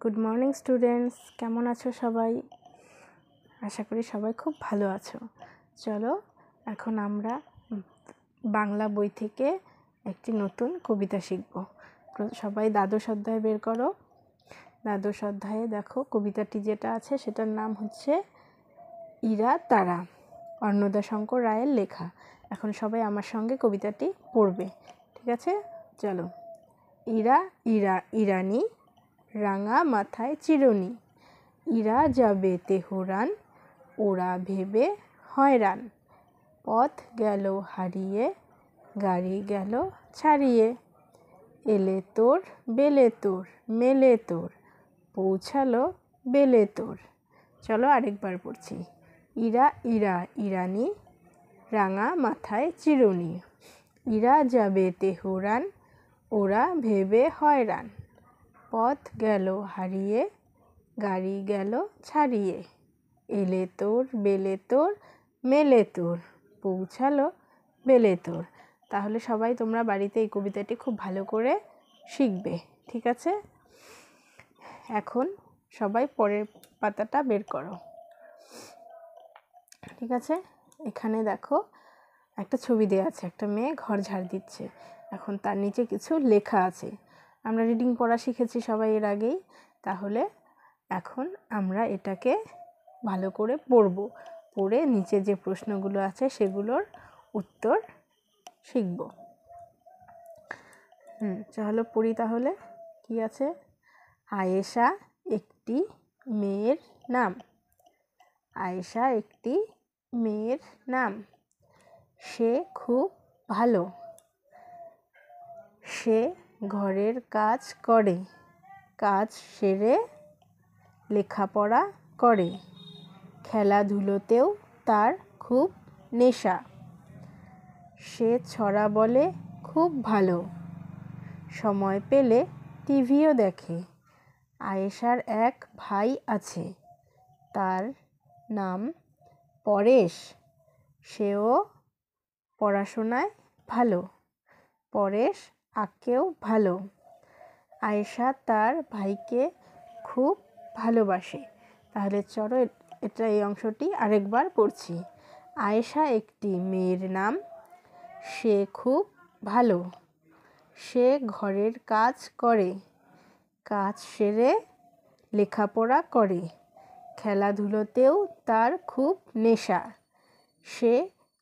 Good morning students, কেমন আছো সবাই? আশা করি সবাই খুব ভালো আছো। চলো এখন আমরা বাংলা বই থেকে একটি নতুন কবিতা শিখব। সবাই দ্বাদশ অধ্যায় বের করো। দ্বাদশ অধ্যায়ে দেখো কবিতাটি যেটা আছে সেটার নাম হচ্ছে ইরা তারা, অন্নদাশঙ্কর রায়ের লেখা। এখন সবাই আমার সঙ্গে কবিতাটি পড়বে, ঠিক আছে? চলো। ইরা ইরা ইরানি, রাঙা মাথায় চিরুনি, ইরা যাবে তেহরান, ওরা ভেবে হয়রান, পথ গেল হারিয়ে, গাড়ি গেল ছাড়িয়ে, এলে তোর বেলে তোর, মেলে তোর, পৌঁছালো বেলে তোর। চলো আরেকবার পড়ছি। ইরা ইরা ইরানি, রাঙা মাথায় চিরুনি, ইরা যাবে তেহরান, ওরা ভেবে হয়রান, পথ গেল হারিয়ে, গাড়ি গেল ছাড়িয়ে, এলে তোর বেলে তোর, মেলে তোর, পৌঁছালো বেলে তোর। তাহলে সবাই তোমরা বাড়িতে এই কবিতাটি খুব ভালো করে শিখবে, ঠিক আছে? এখন সবাই পরের পাতাটা বের করো, ঠিক আছে? এখানে দেখো একটা ছবি দেওয়া আছে, একটা মেয়ে ঘর ঝাড় দিচ্ছে। এখন তার নিচে কিছু লেখা আছে। আমরা রিডিং পড়া শিখেছি সবাই এর আগেই, তাহলে এখন আমরা এটাকে ভালো করে পড়ব, পড়ে নিচে যে প্রশ্নগুলো আছে সেগুলোর উত্তর শিখব। চলো পড়ি তাহলে। কি আছে? আয়েশা একটি মেয়ের নাম, আয়েশা একটি মেয়ের নাম, সে খুব ভালো, সে ঘরের কাজ করে, কাজ সেরে লেখাপড়া করে, খেলাধুলোতেও তার খুব নেশা, সে ছড়া বলে খুব ভালো, সময় পেলে টিভিও দেখে। আয়েশার এক ভাই আছে, তার নাম পরেশ, সেও পড়াশোনায় ভালো, পরেশ আঁকেও ভালো, আয়েশা তার ভাইকে খুব ভালোবাসে। তাহলে চলো এটা এই অংশটি আরেকবার পড়ছি। আয়েশা একটি মেয়ের নাম, সে খুব ভালো, সে ঘরের কাজ করে, কাজ সেরে লেখাপড়া করে, খেলাধুলোতেও তার খুব নেশা, সে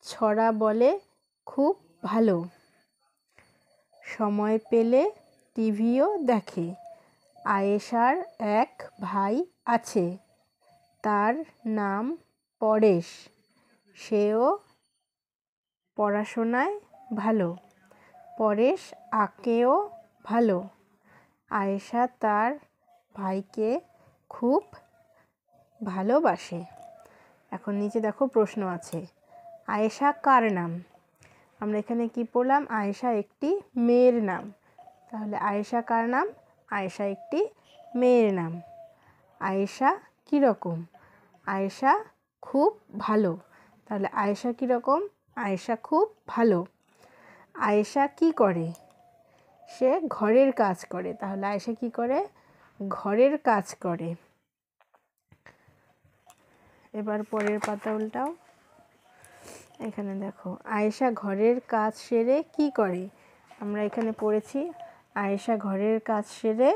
ছড়া বলে খুব ভালো, সময় পেলে টিভিও দেখে। আয়েশার এক ভাই আছে, তার নাম পরেশ, সেও পড়াশোনায় ভালো, পরেশ আঁকেও ভালো, আয়েশা তার ভাইকে খুব ভালোবাসে। এখন নিচে দেখো প্রশ্ন আছে। আয়েশা কার নাম? আমরা এখানে কি পড়লাম? আয়েশা একটি মেয়ের নাম। তাহলে আয়েশা কার নাম? আয়েশা একটি মেয়ের নাম। আয়েশা কীরকম? আয়েশা খুব ভালো। তাহলে আয়েশা কীরকম? আয়েশা খুব ভালো। আয়েশা কি করে? সে ঘরের কাজ করে। তাহলে আয়েশা কি করে? ঘরের কাজ করে। এবার পরের পাতা উল্টাও। এখানে দেখো আয়েশা ঘরের কাজ সেরে কি করে? আমরা এখানে পড়েছি আয়েশা ঘরের কাজ সেরে,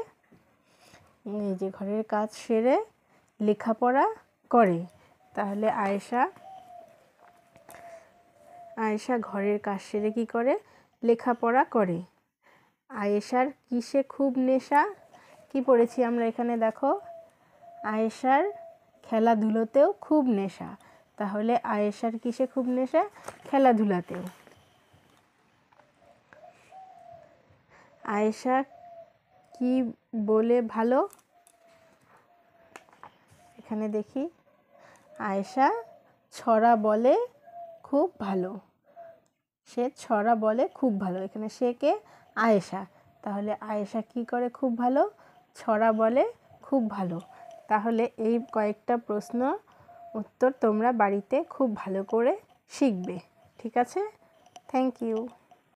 এই যে ঘরের কাজ সেরে লেখাপড়া করে। তাহলে আয়েশা ঘরের কাজ সেরে কি করে? লেখাপড়া করে। আয়েশার কিসে খুব নেশা? কি পড়েছি আমরা এখানে দেখো? আয়েশার খেলাধুলোতেও খুব নেশা। তাহলে আয়েশার কিসে খুব নেশা? খেলাধুলাতেও। আয়েশা কি বলে ভালো? এখানে দেখি আয়েশা ছড়া বলে খুব ভালো, সে ছড়া বলে খুব ভালো। এখানে সে কে? আয়েশা। তাহলে আয়েশা কি করে খুব ভালো? ছড়া বলে খুব ভালো। তাহলে এই কয়েকটা প্রশ্ন উত্তর তোমরা বাড়িতে খুব ভালো করে শিখবে, ঠিক আছে? Thank you.